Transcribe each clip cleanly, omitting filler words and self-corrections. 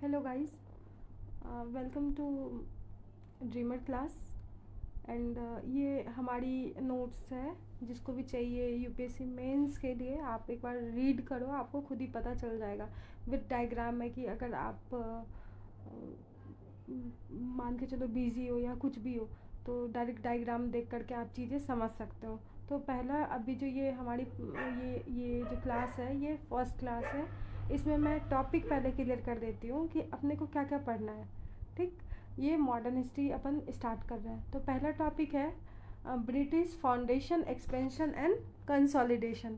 Hello guys, welcome to dreamer class. And ये हमारी notes है। जिसको भी चाहिए यूपीएससी मेंस के लिए आप एक बार रीड करो, आपको खुद ही पता चल जाएगा। विद डायग्राम है कि अगर आप मान के चलो बिजी हो या कुछ भी हो तो डायरेक्ट डायग्राम देख करके आप चीज़ें समझ सकते हो। तो पहला अभी जो ये हमारी ये जो क्लास है ये फर्स्ट क्लास है। इसमें मैं टॉपिक पहले क्लियर कर देती हूँ कि अपने को क्या क्या पढ़ना है। ठीक, ये मॉडर्न हिस्ट्री अपन स्टार्ट कर रहे हैं। तो पहला टॉपिक है British foundation expansion and consolidation.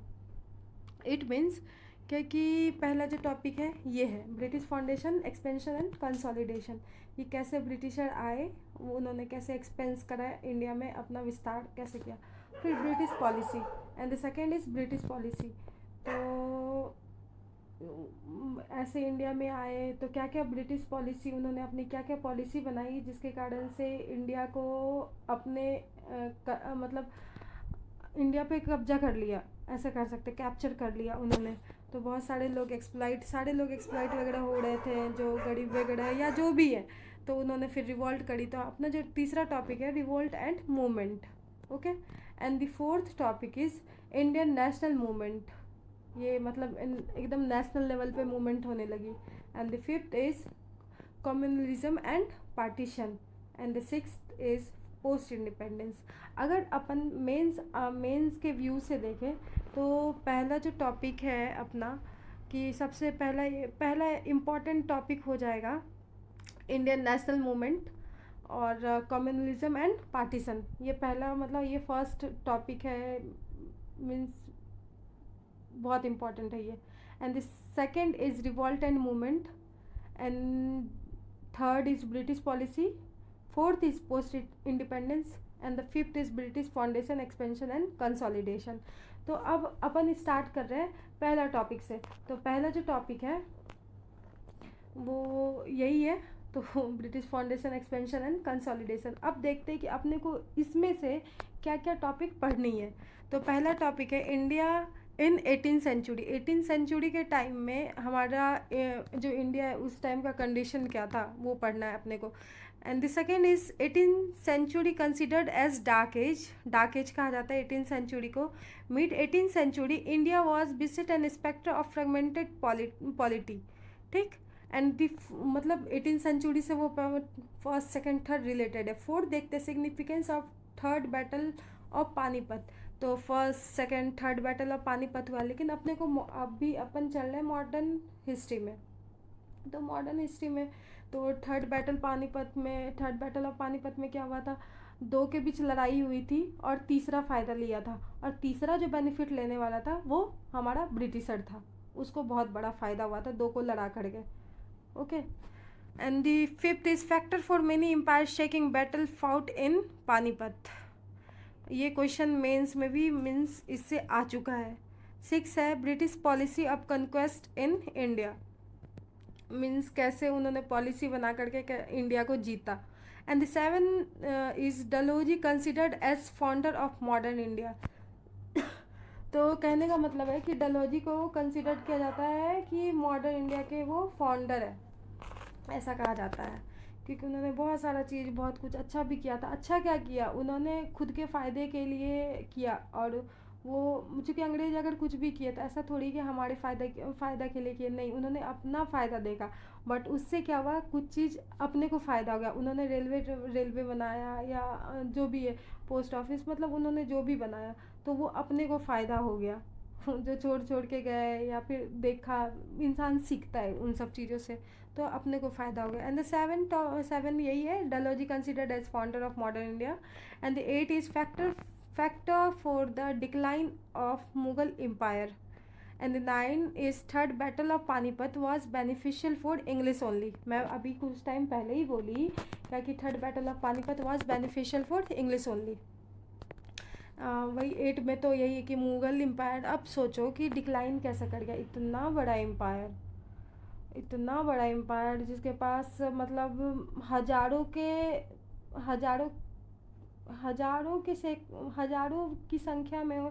It means क्योंकि पहला जो टॉपिक है ये है British foundation expansion and consolidation. ये कैसे ब्रिटिशर आए, वो उन्होंने कैसे एक्सपेंस करा इंडिया में, अपना विस्तार कैसे किया। फिर British policy and the second is British policy. तो ऐसे इंडिया में आए तो क्या क्या ब्रिटिश पॉलिसी, उन्होंने अपनी क्या क्या पॉलिसी बनाई जिसके कारण से इंडिया को अपने मतलब इंडिया पे कब्जा कर लिया, ऐसा कर सकते, कैप्चर कर लिया उन्होंने। तो बहुत सारे लोग एक्सप्लाइट वगैरह हो रहे थे, जो गरीब वगैरह या जो भी है। तो उन्होंने फिर रिवॉल्ट करी। तो अपना जो तीसरा टॉपिक है revolt and movement. Okay, and the fourth topic is Indian national movement. ये मतलब एकदम नेशनल लेवल पे मूवमेंट होने लगी। And the fifth is communalism and partition. And the sixth is post independence. अगर अपन मेंस के व्यू से देखें तो पहला जो टॉपिक है अपना, कि सबसे पहला इम्पॉर्टेंट टॉपिक हो जाएगा इंडियन नेशनल मूवमेंट और कम्युनलिज्म एंड पार्टीशन। ये पहला मतलब ये फर्स्ट टॉपिक है, मीन्स बहुत इम्पॉर्टेंट है ये। And the second is revolt and movement. And third is British policy. Fourth is post independence. And the fifth is British foundation expansion and consolidation. तो अब अपन स्टार्ट कर रहे हैं पहला टॉपिक से। तो पहला जो टॉपिक है वो यही है। तो British foundation expansion and consolidation. अब देखते हैं कि अपने को इसमें से क्या क्या टॉपिक पढ़नी है। तो पहला टॉपिक है India in 18th century. 18th century के टाइम में हमारा जो इंडिया है उस टाइम का कंडीशन क्या था वो पढ़ना है अपने को। And the second is 18th century considered as dark age. Dark age कहा जाता है 18th सेंचुरी को। Mid 18th century India was beset and spectre of fragmented polity. ठीक, एंड दी मतलब 18th सेंचुरी से वो फर्स्ट सेकेंड थर्ड रिलेटेड है। Fourth देखते significance of third battle of Panipat. तो first second third battle of Panipat हुआ, लेकिन अपने को अभी अपन चल रहे हैं मॉडर्न हिस्ट्री में। तो मॉडर्न हिस्ट्री में तो थर्ड बैटल ऑफ पानीपत में क्या हुआ था, दो के बीच लड़ाई हुई थी और तीसरा फ़ायदा लिया था। और तीसरा जो बेनिफिट लेने वाला था वो हमारा ब्रिटिशर था, उसको बहुत बड़ा फ़ायदा हुआ था, दो को लड़ा कर के। Okay, and the fifth is factor for many empire shaking battle fought in Panipat. ये क्वेश्चन मेंस में भी मीन्स इससे आ चुका है। सिक्स है British policy of conquest in India. Means कैसे उन्होंने पॉलिसी बना करके इंडिया को जीता। And the seven is Dalhousie considered as founder of modern India. तो कहने का मतलब है कि डलहौजी को कंसिडर किया जाता है कि मॉडर्न इंडिया के वो फाउंडर है, ऐसा कहा जाता है। क्योंकि उन्होंने बहुत सारा चीज़, बहुत कुछ अच्छा भी किया था। अच्छा क्या किया, उन्होंने खुद के फ़ायदे के लिए किया। और वो चूँकि अंग्रेज अगर कुछ भी किए तो ऐसा थोड़ी कि हमारे फ़ायदा के लिए किए, नहीं, उन्होंने अपना फ़ायदा देखा। बट उससे क्या हुआ, कुछ चीज़ अपने को फ़ायदा हो गया। उन्होंने रेलवे बनाया या जो भी है, पोस्ट ऑफिस, मतलब उन्होंने जो भी बनाया तो वो अपने को फ़ायदा हो गया। जो छोड़ के गए या फिर देखा, इंसान सीखता है उन सब चीज़ों से, तो अपने को फ़ायदा हो गया। एंड द सेवन यही है, Dalhousie considered as founder of modern India. And the eight is factor for the decline of Mughal empire. And the nine is third battle of Panipat was beneficial for English only. मैं अभी कुछ time पहले ही बोली क्या कि third battle of Panipat was beneficial for English only. वही eight में तो यही है कि मुगल एम्पायर। अब सोचो कि डिक्लाइन कैसे कर गया, इतना बड़ा एम्पायर जिसके पास मतलब हजारों की संख्या में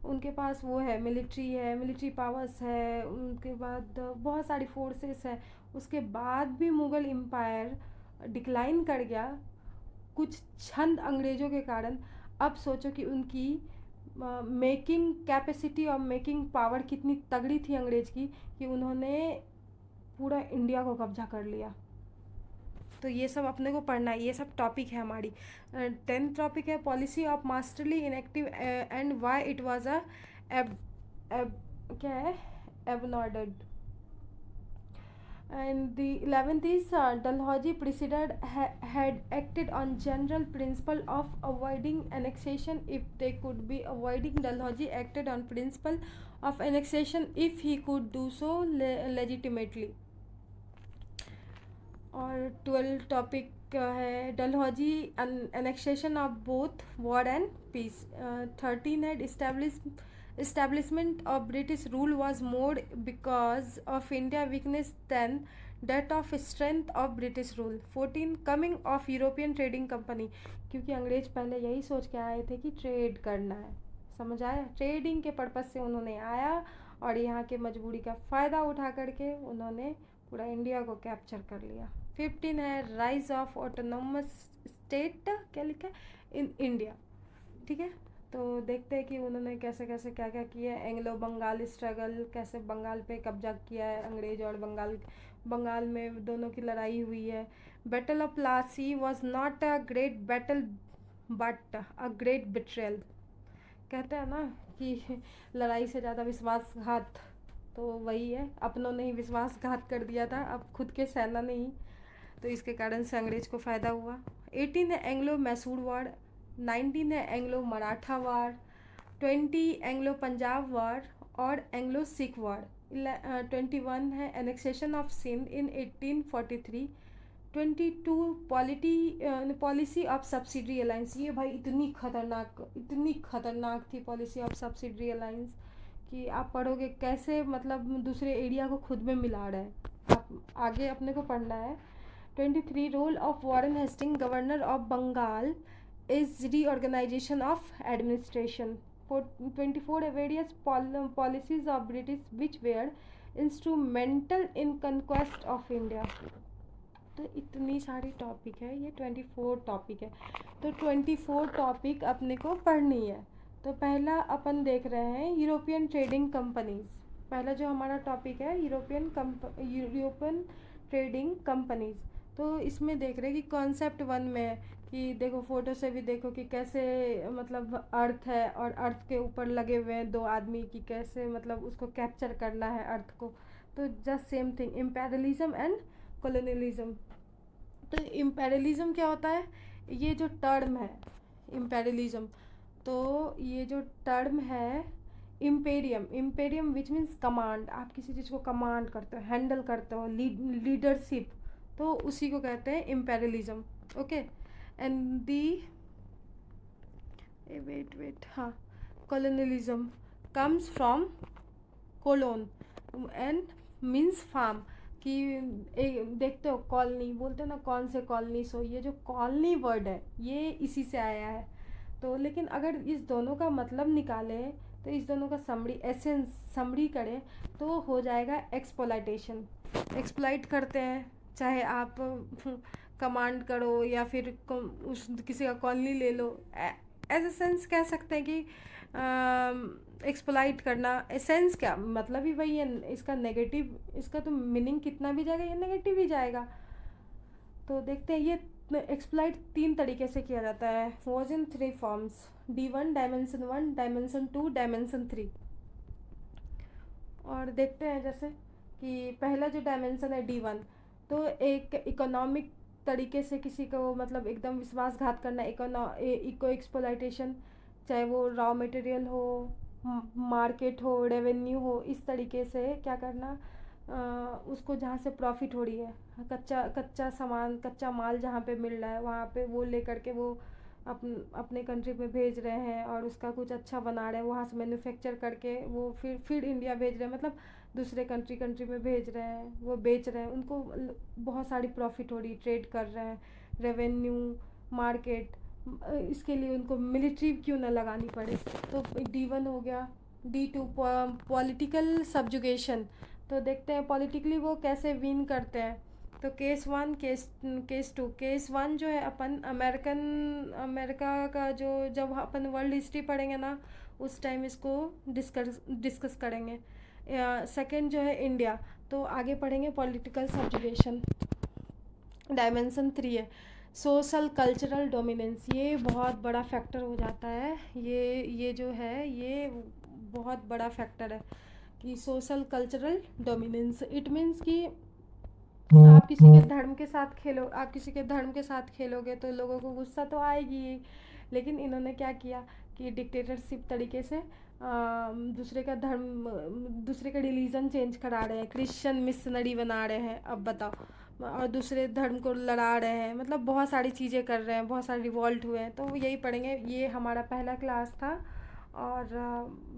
उनके पास वो है, मिलिट्री पावर्स है, उनके बाद बहुत सारी फोर्सेस है। उसके बाद भी मुग़ल एम्पायर डिक्लाइन कर गया कुछ चंद अंग्रेज़ों के कारण। अब सोचो कि उनकी मेकिंग कैपेसिटी और मेकिंग पावर कितनी तगड़ी थी अंग्रेज़ की, कि उन्होंने पूरा इंडिया को कब्जा कर लिया। तो ये सब अपने को पढ़ना है, ये सब टॉपिक है हमारी। 10th टॉपिक है policy of masterly inactive and why it was a क्या है, एबनॉर्डर्ड। And the 11th is Dalhousie preceded had acted on general principle of avoiding annexation if they could be avoiding. Dalhousie acted on principle of annexation if he could do so legitimately. और 12 topic है Dalhousie annexation of both war and peace. 13 है establishment of British rule was more because of India weakness than that of strength of British rule. 14 coming of European trading company, क्योंकि अंग्रेज पहले यही सोच के आए थे कि ट्रेड करना है, समझ आया, ट्रेडिंग के पर्पज़ से उन्होंने आया और यहाँ के मजबूरी का फ़ायदा उठा करके उन्होंने पूरा इंडिया को कैप्चर कर लिया। 15 है राइज ऑफ ऑटोनोमस स्टेट, क्या लिखा है, इन इंडिया। ठीक है, तो देखते हैं कि उन्होंने कैसे कैसे क्या क्या किया। एंग्लो बंगाल स्ट्रगल, कैसे बंगाल पे कब्जा किया है अंग्रेज और बंगाल में दोनों की लड़ाई हुई है। Battle of Plassey was not a great battle but a great betrayal. कहते हैं ना कि लड़ाई से ज़्यादा विश्वासघात, तो वही है, अपनों ने ही विश्वासघात कर दिया था, अब खुद के सेना ने ही, तो इसके कारण से अंग्रेज को फ़ायदा हुआ। 18 है एंग्लो मैसूर वार। 19 है Anglo Maratha war. 20 Anglo Punjab war और एंग्लो सिख वार। 21 है annexation of Sindh in 1843। 22 policy of subsidiary alliance. ये भाई इतनी खतरनाक थी पॉलिसी ऑफ सब्सिडरी अलायंस कि आप पढ़ोगे कैसे मतलब दूसरे एरिया को खुद में मिला रहा है, आप आगे अपने को पढ़ना है। 23 role of Warren Hasting governor of Bengal is reorganisation of administration. 24 various policies of British which were instrumental in conquest of India. तो इतनी सारी टॉपिक है, ये 24 टॉपिक है, तो 24 टॉपिक अपने को पढ़नी है। तो पहला अपन देख रहे हैं यूरोपियन ट्रेडिंग कंपनीज। पहला जो हमारा टॉपिक है यूरोपियन ट्रेडिंग कंपनीज। तो इसमें देख रहे हैं कि कॉन्सेप्ट 1 में है कि देखो फोटो से भी देखो कि कैसे मतलब अर्थ है और अर्थ के ऊपर लगे हुए हैं 2 आदमी, की कैसे मतलब उसको कैप्चर करना है अर्थ को। तो just same thing, imperialism and colonialism. तो इम्पेरियलिज्म क्या होता है, ये जो टर्म है इम्पेरियलिज्म, तो ये जो टर्म है इम्पेरियम विच मीन्स कमांड, आप किसी चीज़ को कमांड करते हो, हैंडल करते हो, लीडरशिप, तो उसी को कहते हैं imperialism. Okay, and the wait हाँ, colonialism comes from colon and means farm, कि देखते हो कॉलोनी बोलते हैं ना, कौन से कॉलोनी सो, ये जो कॉलोनी वर्ड है ये इसी से आया है। तो लेकिन अगर इस दोनों का मतलब निकालें तो इस दोनों का समरी करें तो हो जाएगा एक्सप्लॉइटेशन। एक्सप्लॉइट करते हैं, चाहे आप कमांड करो या फिर उस किसी का कॉलोनी ले लो, एज सेंस कह सकते हैं कि एक्सप्लॉइट करना। एसेंस क्या मतलब ही वही है, इसका नेगेटिव, इसका तो मीनिंग कितना भी जाएगा, ये नेगेटिव ही जाएगा। तो देखते हैं ये एक्सप्लॉइट 3 तरीके से किया जाता है, was in 3 forms, D1, dimension 1, dimension 2, dimension 3। और देखते हैं जैसे कि पहला जो डायमेंशन है D1, तो एक इकोनॉमिक तरीके से किसी को मतलब एकदम विश्वासघात करना, इको एक्सप्लॉइटेशन, चाहे वो रॉ मटेरियल हो, मार्केट हो, रेवेन्यू हो, इस तरीके से क्या करना, उसको जहाँ से प्रॉफिट हो रही है, कच्चा सामान, कच्चा माल जहाँ पे मिल रहा है वहाँ पे वो लेकर के वो अपने कंट्री में भेज रहे हैं और उसका कुछ अच्छा बना रहे हैं, वहाँ से मैन्युफैक्चर करके वो फिर इंडिया भेज रहे हैं, मतलब दूसरे कंट्री में भेज रहे हैं, वो बेच रहे हैं, उनको बहुत सारी प्रॉफिट हो रही, ट्रेड कर रहे हैं, रेवेन्यू, मार्केट, इसके लिए उनको मिलिट्री क्यों ना लगानी पड़े। तो D1 हो गया। D2 political subjugation. तो देखते हैं पॉलिटिकली वो कैसे विन करते हैं। तो केस 1 केस 2। केस 1 जो है अपन अमेरिका का जो जब अपन वर्ल्ड हिस्ट्री पढ़ेंगे ना उस टाइम इसको डिस्कस करेंगे। सेकंड जो है इंडिया, तो आगे पढ़ेंगे पॉलिटिकल सब्जुगेशन। डायमेंशन 3 है सोशल कल्चरल डोमिनेंस। ये बहुत बड़ा फैक्टर हो जाता है। ये जो है ये बहुत बड़ा फैक्टर है कि social cultural dominance. It means कि आप किसी के धर्म के साथ खेलोगे तो लोगों को गुस्सा तो आएगी ही। लेकिन इन्होंने क्या किया कि डिक्टेटरशिप तरीके से दूसरे का रिलीजन चेंज करा रहे हैं, क्रिश्चियन मिशनरी बना रहे हैं, अब बताओ, और दूसरे धर्म को लड़ा रहे हैं, मतलब बहुत सारी चीज़ें कर रहे हैं, बहुत सारे रिवॉल्ट हुए हैं। तो वो यही पढ़ेंगे। ये हमारा पहला क्लास था। और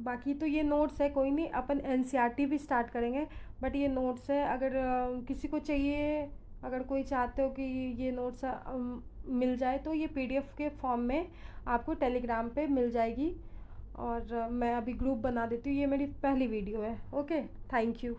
बाकी तो ये नोट्स है, कोई नहीं, अपन NCERT भी स्टार्ट करेंगे। बट ये नोट्स है, अगर किसी को चाहिए, अगर कोई चाहते हो कि ये नोट्स मिल जाए तो ये PDF के फॉर्म में आपको टेलीग्राम पे मिल जाएगी। और मैं अभी ग्रुप बना देती हूँ। ये मेरी पहली वीडियो है। Okay, thank you.